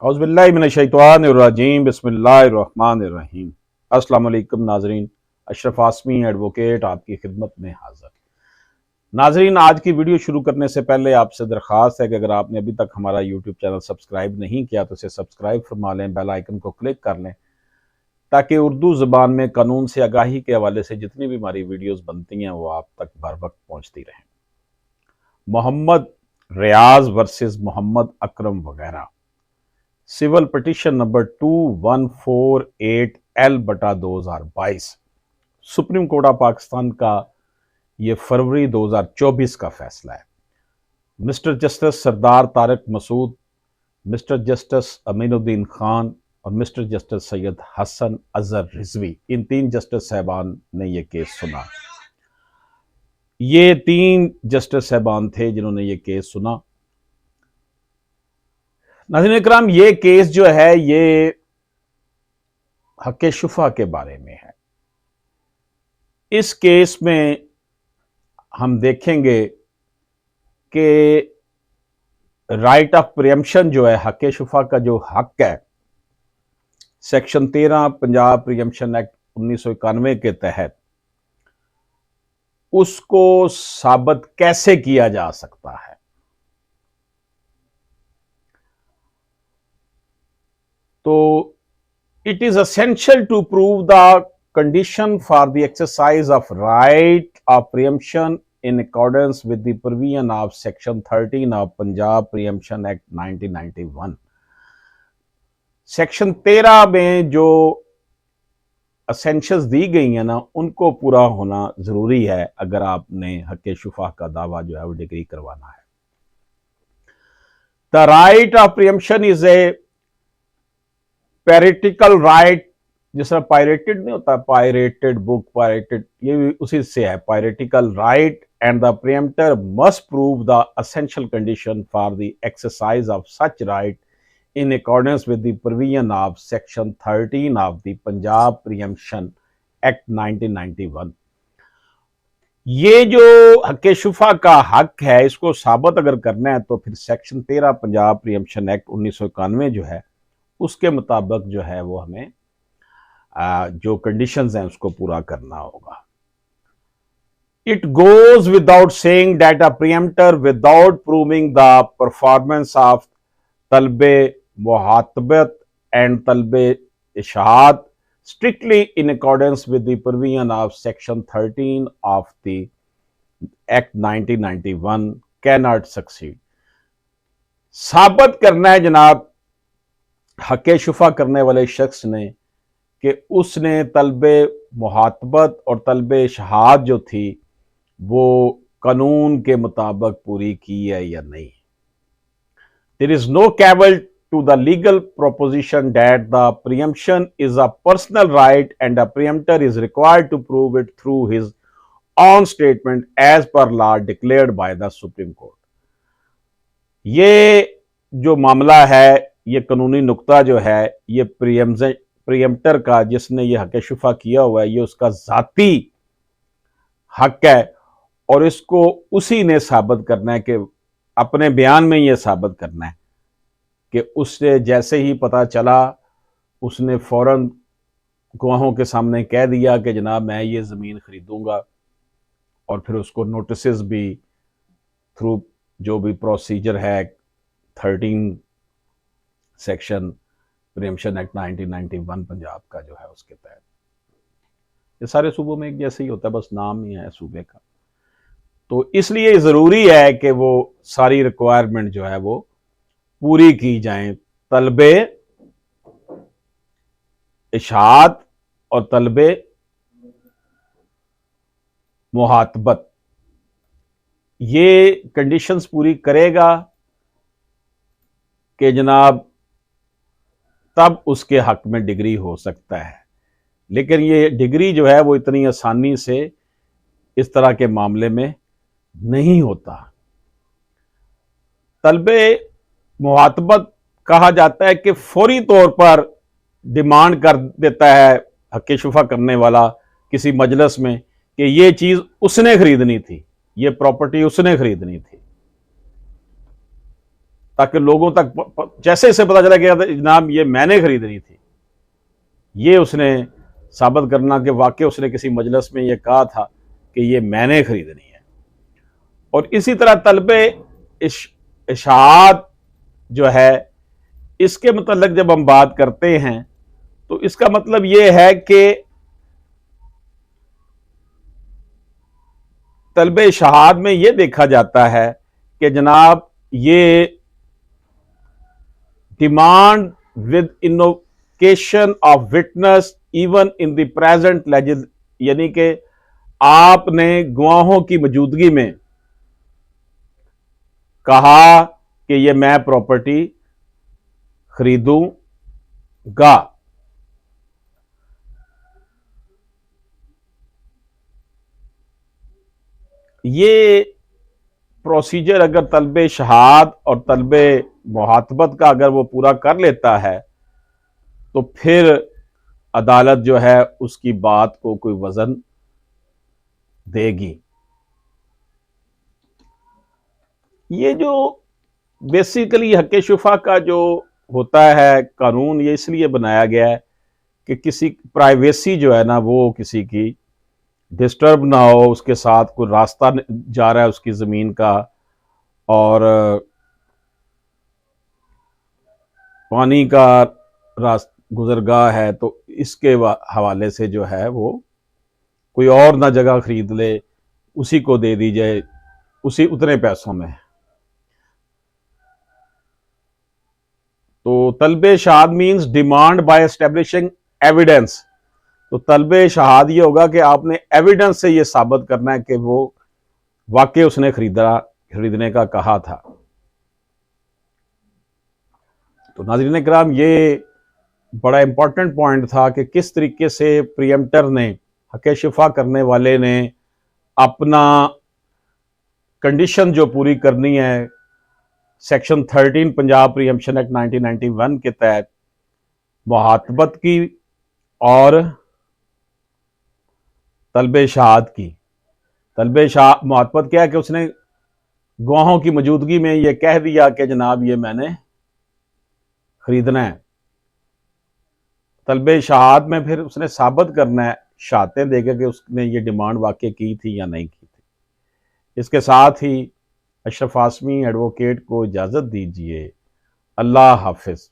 औज़ुबिल्लाहि मिनश्शैतानिर्रजीम बिस्मिल्लाहिर्रहमानिर्रहीम। अस्सलाम वालेकुम नाजरीन, अशरफ आसमी एडवोकेट आपकी खिदमत में हाजिर। नाजरीन, आज की वीडियो शुरू करने से पहले आपसे दरख्वास्त है कि अगर आपने अभी तक हमारा यूट्यूब चैनल सब्सक्राइब नहीं किया तो इसे सब्सक्राइब फरमा लें, बेल आइकन को क्लिक कर लें ताकि उर्दू ज़बान में कानून से आगाही के हवाले से जितनी भी हमारी वीडियोज़ बनती हैं वो आप तक बर वक्त पहुँचती रहें। मोहम्मद रियाज वर्सेस मोहम्मद अकरम वगैरह, civil petition number 2148L/2022, supreme court of Pakistan का ये फरवरी 2024 का फैसला है। Mister justice Sardar Tariq Masood, mister justice Aminuddin Khan और मिस्टर जस्टिस सैयद हसन अजहर रिजवी, इन तीन जस्टिस साहबान ने यह केस सुना। ये तीन जस्टिस साहबान थे जिन्होंने ये केस सुना। नाज़रीन इकराम, ये केस जो है ये हक़ शुफ़ा के बारे में है। इस केस में हम देखेंगे कि राइट ऑफ प्रियम्पशन जो है, हक़ शुफ़ा का जो हक है, सेक्शन 13 पंजाब प्रियम्पशन एक्ट 1991 के तहत उसको साबित कैसे किया जा सकता है। तो it is essential to prove the condition for the exercise of right of preemption in accordance with the provision of section 13 of Punjab Preemption Act 1991। Section 13 में जो असेंशियल्स दी गई हैं ना, उनको पूरा होना जरूरी है अगर आपने हक़ शुफ़ा का दावा जो है वो डिग्री करवाना है। The right of preemption is a piratical right, जिस तरह पायरेटेड नहीं होता, पायरेटेड बुक, पायरेटेड, ये भी उसी से है, piratical right, and the preemptor must prove the essential condition for the exercise of such right in accordance with the provision of section 13 of the Punjab preemption act 1991। ये जो हक़ शुफ़ा का हक है, इसको साबित अगर करना है तो फिर सेक्शन 13 पंजाब प्रियम्पशन एक्ट 1991 जो है उसके मुताबिक जो है वो हमें जो कंडीशंस हैं उसको पूरा करना होगा। It goes without saying that a preemptor without proving the performance of तलबे मुहातबत एंड तलबे इशाहत strictly in accordance with the provision of section 13 of the act 1991 can not succeed. साबित करना है जनाब हक़ शुफ़ा करने वाले शख्स ने कि उसने तलबे मुहातबत और तलबे शहाद जो थी वो कानून के मुताबिक पूरी की है या नहीं। There is no cavil to the legal proposition that the preemption is a personal right and the preemptor is required to prove it through his own statement as per law declared by the Supreme Court. ये जो मामला है, ये कानूनी नुक्ता जो है, ये प्रियम्प्टर का जिसने ये हक़ शुफ़ा किया हुआ है, ये उसका ज़ाती हक है और इसको उसी ने साबित करना है कि अपने बयान में ये साबित करना है कि उससे जैसे ही पता चला उसने फौरन गवाहों के सामने कह दिया कि जनाब मैं ये ज़मीन खरीदूंगा, और फिर उसको नोटिस भी थ्रू जो भी प्रोसीजर है 13 सेक्शन प्रियम्पशन एक्ट 1991 पंजाब का जो है उसके तहत, ये सारे सूबों में एक जैसे ही होता है, बस नाम ही है सूबे का। तो इसलिए ज़रूरी है कि वो सारी रिक्वायरमेंट जो है वो पूरी की जाए। तलबे इशाअत और तलबे मुहातबत, ये कंडीशंस पूरी करेगा कि जनाब तब उसके हक में डिग्री हो सकता है। लेकिन ये डिग्री जो है वो इतनी आसानी से इस तरह के मामले में नहीं होता। तलबे मुहातबत कहा जाता है कि फौरी तौर पर डिमांड कर देता है हक़ शुफ़ा करने वाला किसी मजलिस में कि ये चीज़ उसने खरीदनी थी, ये प्रॉपर्टी उसने खरीदनी थी। ताकि लोगों तक जैसे इसे पता चला गया था जनाब ये मैंने खरीदनी थी, ये उसने साबित करना कि वाकई उसने किसी मजलिस में ये कहा था कि ये मैंने खरीदनी है। और इसी तरह तलबे इशाअत जो है, इसके मतलब जब हम बात करते हैं तो इसका मतलब ये है कि तलबे इशाअत में ये देखा जाता है कि जनाब ये demand with invocation of witness even in the present लेजिस, यानी कि आपने गवाहों की मौजूदगी में कहा कि ये मैं प्रॉपर्टी खरीदूंगा। ये प्रोसीजर अगर तलबे शहाद और तलबे मुहातबत का अगर वो पूरा कर लेता है तो फिर अदालत जो है उसकी बात को कोई वजन देगी। ये जो बेसिकली हक़ शुफा का जो होता है कानून, ये इसलिए बनाया गया है कि किसी प्राइवेसी जो है ना वो किसी की डिस्टर्ब ना हो, उसके साथ कोई रास्ता जा रहा है उसकी ज़मीन का और पानी का रास्ता गुजरगाह है तो इसके हवाले से जो है वो कोई और ना जगह खरीद ले, उसी को दे दी जाए उसी उतने पैसों में। तो तलबे शहाद means demand by establishing evidence. तो तलबे शहाद ये होगा कि आपने एविडेंस से ये साबित करना है कि वो वाकई उसने खरीदने का कहा था। तो नाज़रीन किराम, ये बड़ा इंपॉर्टेंट पॉइंट था कि किस तरीके से प्रियम्प्टर ने, हक़ शुफा करने वाले ने अपना कंडीशन जो पूरी करनी है सेक्शन 13 पंजाब प्रियम्पशन एक्ट 1991 के तहत मुहातबत की और तलबे शहाद की। तलबे मुहातबत क्या है कि उसने गवाहों की मौजूदगी में यह कह दिया कि जनाब ये मैंने खरीदना है। तलबे शहाद में फिर उसने साबित करना है शहादतें देकर कि उसने ये डिमांड वाकई की थी या नहीं की थी। इसके साथ ही अशरफ आसमी एडवोकेट को इजाज़त दीजिए। अल्लाह हाफिज़।